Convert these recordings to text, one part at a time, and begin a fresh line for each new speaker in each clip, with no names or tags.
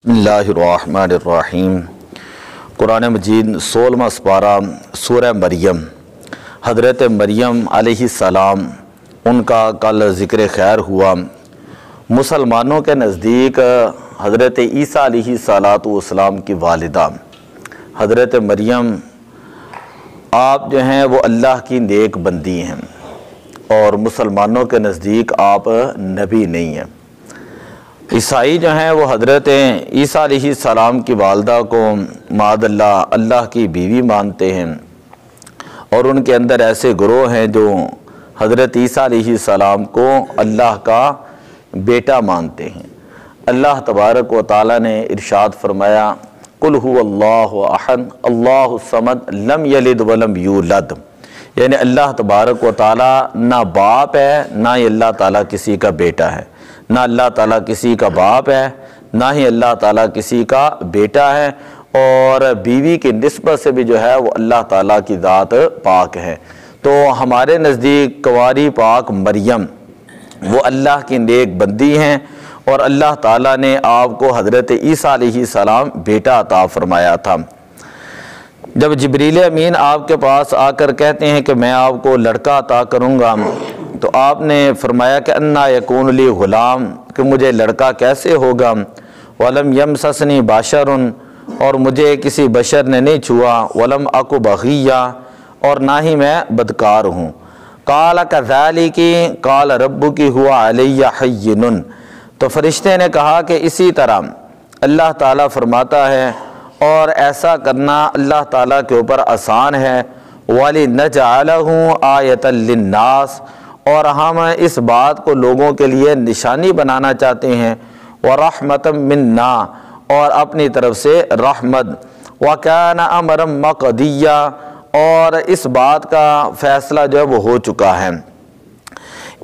بسم اللہ الرحمن الرحیم۔ قرآن مجید 16واں سپارہ سورہ مریم۔ حضرت مریم علیہ السلام ان کا کل ذکر خیر ہوا۔ مسلمانوں کے نزدیک حضرت عیسیٰ علیہ السلام کی والدہ حضرت مریم آپ جو ہیں وہ اللہ کی نیک بندی ہیں، اور مسلمانوں کے نزدیک آپ نبی نہیں ہیں۔ عیسائی جو ہیں وہ حضرت عیسیٰ علیہ السلام کی والدہ کو معاذ اللہ کی بیوی مانتے ہیں، اور ان کے اندر ایسے گروہ ہیں جو حضرت عیسیٰ علیہ السلام کو اللہ کا بیٹا مانتے ہیں۔ اللہ تبارک و تعالیٰ نے ارشاد فرمایا قل هو اللہ احد اللہ الصمد لم یلد ولم یولد، یعنی اللہ تبارک و تعالیٰ نہ باپ ہے، نہ ہی اللہ تعالیٰ کسی کا بیٹا ہے، نہ اللہ تعالیٰ کسی کا باپ ہے، نہ ہی اللہ تعالیٰ کسی کا بیٹا ہے، اور بیوی کی نسبت سے بھی جو ہے وہ اللہ تعالیٰ کی ذات پاک ہے۔ تو ہمارے نزدیک کنواری پاک مریم وہ اللہ کی نیک بندی ہیں، اور اللہ تعالیٰ نے آپ کو حضرت عیسیٰ علیہ السلام بیٹا عطا فرمایا تھا۔ جب جبریل امین آپ کے پاس آ کر کہتے ہیں کہ میں آپ کو لڑکا عطا کروں گا، تو آپ نے فرمایا کہ انا یکون لی غلام، کہ مجھے لڑکا کیسے ہوگا، ولم یمسسنی بشر، اور مجھے کسی بشر نے نہیں چھوا، ولم اک بغیہ، اور نہ ہی میں بدکار ہوں۔ قال کذالک قال ربک هو علی حین، تو فرشتے نے کہا کہ اسی طرح اللہ تعالیٰ فرماتا ہے، اور ایسا کرنا اللہ تعالیٰ کے اوپر آسان ہے۔ وَلِنَجْعَلَهُ آیَةً لِلنَّاسِ، اور ہم اس بات کو لوگوں کے لیے نشانی بنانا چاہتے ہیں، وَرَحْمَةً مِنَّا، اور اپنی طرف سے رحمت، وَكَانَ أَمْرًا مَقْضِيًّا، اور اس بات کا فیصلہ جو ہے وہ ہو چکا ہے۔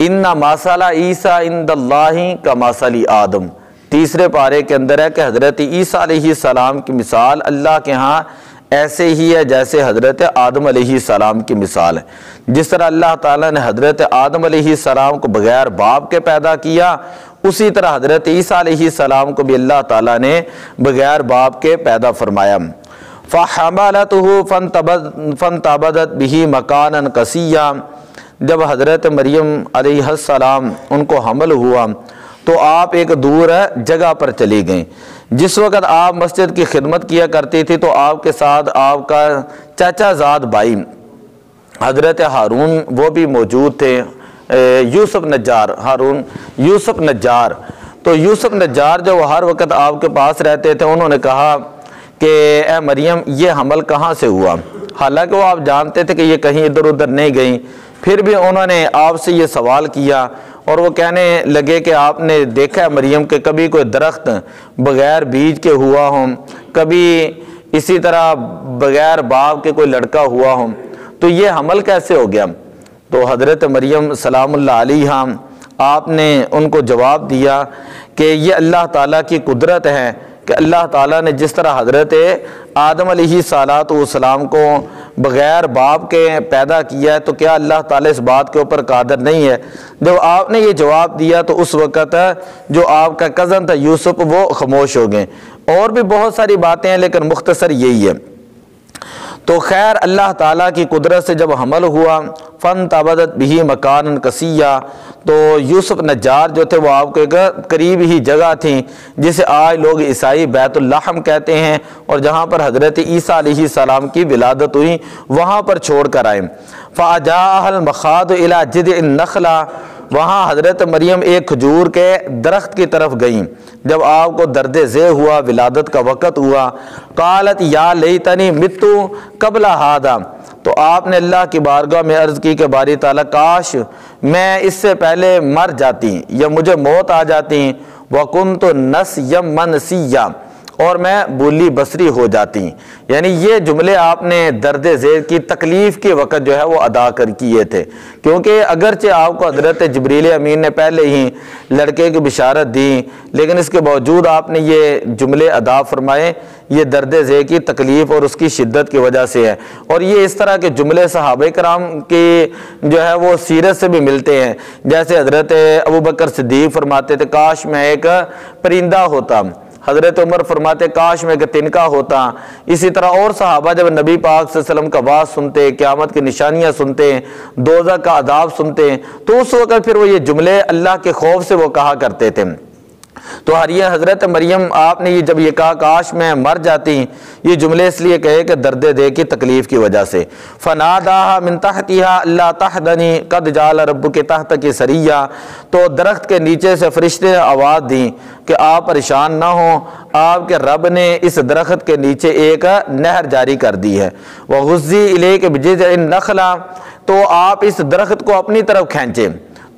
اِنَّ مَثَلَ عِیسیٰ عِندَ اللہِ کَمَثَلِ آدم، تیسرے پارے کے اندر ہے کہ حضرت عیسیٰ علیہ السلام کی مثال اللہ کے ہاں ایسے ہی ہے جیسے حضرت آدم علیہ السلام کی مثال ہے۔ جس طرح اللہ تعالیٰ نے حضرت آدم علیہ السلام کو بغیر باپ کے پیدا کیا، اسی طرح حضرت عیسیٰ علیہ السلام کو بھی اللہ تعالیٰ نے بغیر باپ کے پیدا فرمایا۔ فَحَمَلَتْهُ فَانْتَبَذَتْ بِهِ مَكَانًا قَصِيًّا، جب حضرت مریم علیہ السلام ان کو حمل ہوا تو آپ ایک دور جگہ پر چلی گئیں۔ جس وقت آپ مسجد کی خدمت کیا کرتی تھی تو آپ کے ساتھ آپ کا چاچا زاد بھائی حضرت ہارون وہ بھی موجود تھے، یوسف نجار، ہارون یوسف نجار۔ تو یوسف نجار جو ہر وقت آپ کے پاس رہتے تھے، انہوں نے کہا کہ اے مریم یہ حمل کہاں سے ہوا، حالانکہ وہ آپ جانتے تھے کہ یہ کہیں ادھر ادھر نہیں گئیں، پھر بھی انہوں نے آپ سے یہ سوال کیا، اور وہ کہنے لگے کہ آپ نے دیکھا ہے مریم کہ کبھی کوئی درخت بغیر بیج کے ہوا ہو، کبھی اسی طرح بغیر باپ کے کوئی لڑکا ہوا ہو، تو یہ حمل کیسے ہو گیا؟ تو حضرت مریم سلام اللہ علیہا آپ نے ان کو جواب دیا کہ یہ اللہ تعالیٰ کی قدرت ہے کہ اللہ تعالیٰ نے جس طرح حضرت آدم علیہ السلام کو بغیر باپ کے پیدا کیا ہے، تو کیا اللہ تعالیٰ اس بات کے اوپر قادر نہیں ہے؟ جب آپ نے یہ جواب دیا تو اس وقت جو آپ کا کزن تھا یوسف وہ خاموش ہو گئے۔ اور بھی بہت ساری باتیں ہیں لیکن مختصر یہی ہے۔ تو خیر اللہ تعالیٰ کی قدرت سے جب حمل ہوا، فَانْتَبَذَتْ بِهِ مَكَانًا قَصِيًّا، تو یوسف نجار جو تھے وہ آپ کو ایک قریب ہی جگہ تھی جسے آج لوگ عیسائی بیت اللحم کہتے ہیں، اور جہاں پر حضرت عیسیٰ علیہ السلام کی ولادت ہوئی وہاں پر چھوڑ کر آئے۔ فَأَجَاءَهَا الْمَخَاضُ إِلَى جِذْعِ النَّخْلَةِ، وہاں حضرت مریم ایک کھجور کے درخت کی طرف گئیں۔ جب آپ کو درد ذیل ہوا، ولادت کا وقت ہوا، قالت یا لیتنی مت قبل ھذا، تو آپ نے اللہ کی بارگاہ میں عرض کی کہ باری تعالیٰ کاش میں اس سے پہلے مر جاتی یا مجھے موت آ جاتی، وَكُنْتُ نَسْيًا مَنْسِيًّا، اور میں بولی بصری ہو جاتی۔ یعنی یہ جملے آپ نے درد ذیل کی تکلیف کے وقت جو ہے وہ ادا کر کیے تھے، کیونکہ اگرچہ آپ کو حضرت جبریل امین نے پہلے ہی لڑکے کی بشارت دی، لیکن اس کے باوجود آپ نے یہ جملے ادا فرمائے، یہ درد ذیل کی تکلیف اور اس کی شدت کی وجہ سے ہے۔ اور یہ اس طرح کے جملے صحابہ کرام کی جو ہے وہ سیرت سے بھی ملتے ہیں، جیسے حضرت ابوبکر صدیق فرماتے تھے کاش میں ایک پرندہ ہوتا، حضرت عمر فرماتے کاش میں کہ تنکا ہوتا۔ اسی طرح اور صحابہ جب نبی پاک صلی اللہ علیہ وسلم کا بات سنتے، قیامت کی نشانیاں سنتے، دوزخ کا عذاب سنتے، تو اس وقت پھر وہ یہ جملے اللہ کے خوف سے وہ کہا کرتے تھے۔ تو حضرت مریم آپ نے جب یہ کہا کاش میں مر جاتی، یہ جملے اس لیے کہے کہ درد دل کی تکلیف کی وجہ سے۔ فناداها من تحتها الا تحزنی قد جعل ربک تحتک سریا، تو درخت کے نیچے سے فرشتے نے آواز دی کہ آپ پریشان نہ ہوں، آپ کے رب نے اس درخت کے نیچے ایک نہر جاری کر دی ہے۔ وغزی الیک بجذع النخلہ، تو آپ اس درخت کو اپنی طرف کھینچیں۔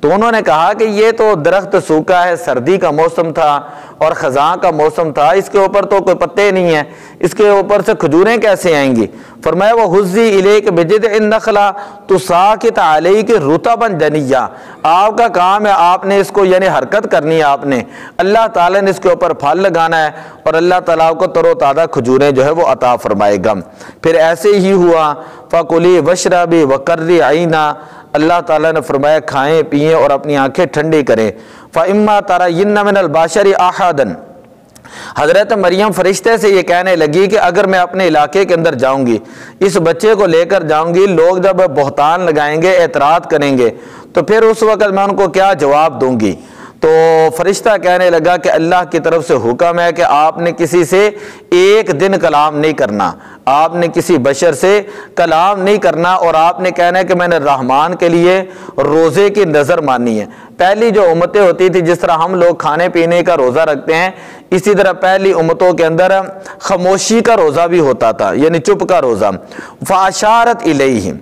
تو انہوں نے کہا کہ یہ تو درخت سوکھا ہے، سردی کا موسم تھا اور خزاں کا موسم تھا، اس کے اوپر تو کوئی پتے نہیں ہیں، اس کے اوپر سے کھجوریں کیسے آئیں گی؟ فرمایا وَهُزِّي إِلَيْكَ بِجِذْعِ النَّخْلَةِ تُسَاقِطْ عَلَيْكَ رُطَبًا جَنِيًّا، آپ کا کام ہے، آپ نے اس کو یعنی حرکت کرنی ہے، آپ نے اللہ تعالیٰ نے اس کے اوپر پھل لگانا ہے اور اللہ تعالیٰ کو تر و تازہ کھجوریں جو ہے وہ عطا فرمائے گا۔ پھر ایسے ہی ہوا فَكُلِي وَاشْرَبِي وَقَرِّي عَيْنًا، اللہ تعالیٰ نے فرمایا کھائیں پیئیں اور اپنی آنکھیں ٹھنڈی کریں۔ فَإِمَّا تَرَيِنَّ مِنَ الْبَشَرِ أَحَدًا، حضرت مریم فرشتے سے یہ کہنے لگی کہ اگر میں اپنے علاقے کے اندر جاؤں گی، اس بچے کو لے کر جاؤں گی، لوگ جب بہتان لگائیں گے، اعتراض کریں گے، تو پھر اس وقت میں ان کو کیا جواب دوں گی؟ تو فرشتہ کہنے لگا کہ اللہ کی طرف سے حکم ہے کہ آپ نے کسی سے ایک دن کلام نہیں کرنا، آپ نے کسی بشر سے کلام نہیں کرنا، اور آپ نے کہنا ہے کہ میں نے رحمان کے لیے روزے کی نظر مانی ہے۔ پہلی جو امتیں ہوتی تھی، جس طرح ہم لوگ کھانے پینے کا روزہ رکھتے ہیں، اسی طرح پہلی امتوں کے اندر خاموشی کا روزہ بھی ہوتا تھا، یعنی چپ کا روزہ۔ فاشارت الیہ،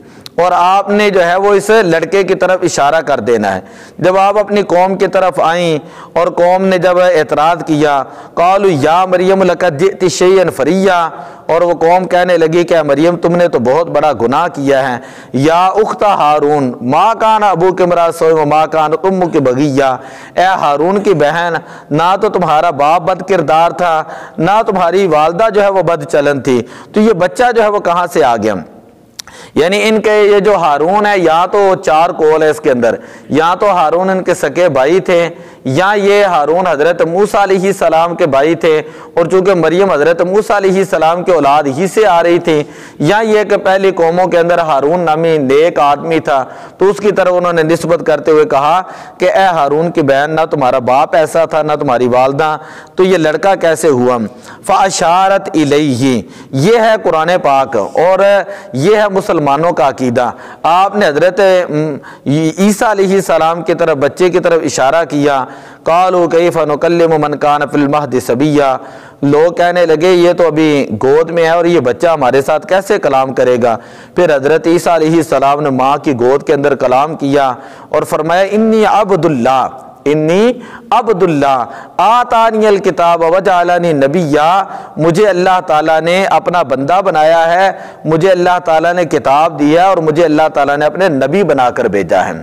اور آپ نے جو ہے وہ اس لڑکے کی طرف اشارہ کر دینا ہے۔ جب آپ اپنی قوم کی طرف آئیں اور قوم نے جب اعتراض کیا، قالوا یا مریم لقد جئت شیئا فریا، اور وہ قوم کہنے لگی کہ مریم تم نے تو بہت بڑا گناہ کیا ہے۔ یا اخت ہارون ما کان ابوک امرأ سوء وما کانت امک بغیہ، اے ہارون کی بہن، نہ تو تمہارا باپ بد کردار تھا، نہ تمہاری والدہ جو ہے وہ بد چلن تھی، تو یہ بچہ جو ہے وہ کہاں سے آ گیا؟ یعنی ان کے یہ جو ہارون ہے، یا تو چار قول ہے اس کے اندر، یا تو ہارون ان کے سکے بھائی تھے، یا یہ ہارون حضرت موسیٰ علیہ السلام کے بھائی تھے، اور چونکہ مریم حضرت موسیٰ علیہ السلام کے اولاد ہی سے آ رہی تھی، یا یہ کہ پہلی قوموں کے اندر ہارون نامی نیک آدمی تھا، تو اس کی طرف انہوں نے نسبت کرتے ہوئے کہا کہ اے ہارون کی بہن، نہ تمہارا باپ ایسا تھا نہ تمہاری والدہ، تو یہ لڑکا کیسے ہوا؟ فاشارت الیہ، یہ ہے قرآن پاک اور یہ ہے مسلمانوں کا عقیدہ۔ آپ نے حضرت عیسیٰ علیہ السلام کی طرف، بچے کی طرف اشارہ کیا۔ قالوا کیف نکلم من کان فی المہد صبیا، لوگ کہنے لگے یہ تو ابھی گود میں ہے اور یہ بچہ ہمارے ساتھ کیسے کلام کرے گا؟ پھر حضرت عیسیٰ علیہ السلام نے ماں کی گود کے اندر کلام کیا اور فرمایا انی عبد اللہ، انی عبد اللہ آتانی الکتاب وجعلنی نبیا، مجھے اللہ تعالیٰ نے اپنا بندہ بنایا ہے، مجھے اللہ تعالیٰ نے کتاب دی ہے اور مجھے اللہ تعالیٰ نے اپنے نبی بنا کر بھیجا ہے۔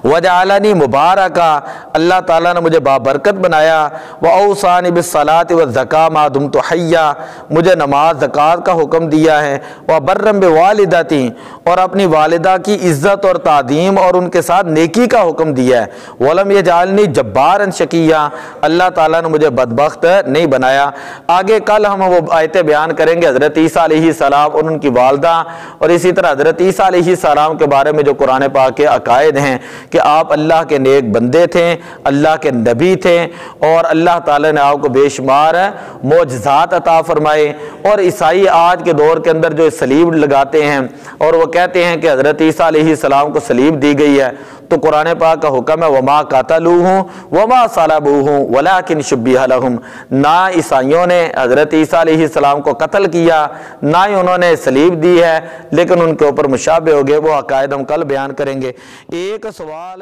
وجعلنی مبارکا، اللہ تعالیٰ نے مجھے بابرکت بنایا۔ واوصانی بالصلاۃ والزکاۃ ما دمت حیا، مجھے نماز زکوٰۃ کا حکم دیا ہے۔ وبرا بوالدتی، اور اپنی والدہ کی عزت اور تعظیم اور ان کے ساتھ نیکی کا حکم دیا ہے۔ ولم یجعلنی جبارا شقیا، اللہ تعالیٰ نے مجھے بدبخت نہیں بنایا۔ آگے کل ہم وہ آیتیں بیان کریں گے حضرت عیسیٰ علیہ السلام اور ان کی والدہ، اور اسی طرح حضرت عیسیٰ علیہ السلام کے بارے میں جو قرآن پاک کے عقائد ہیں کہ آپ اللہ کے نیک بندے تھے، اللہ کے نبی تھے، اور اللہ تعالیٰ نے آپ کو بے شمار معجزات عطا فرمائے۔ اور عیسائی آج کے دور کے اندر جو صلیب لگاتے ہیں اور وہ کہتے ہیں کہ حضرت عیسیٰ علیہ السلام کو صلیب دی گئی ہے، تو قرآن پاک کا حکم ہے وما قتلوہ وما صلبوہ ولکن شبیہ لہم، نہ عیسائیوں نے حضرت عیسیٰ علیہ السلام کو قتل کیا، نہ ہی انہوں نے صلیب دی ہے، لیکن ان کے اوپر مشابہ ہو گئے۔ وہ عقائد ہم کل بیان کریں گے۔ ایک سوال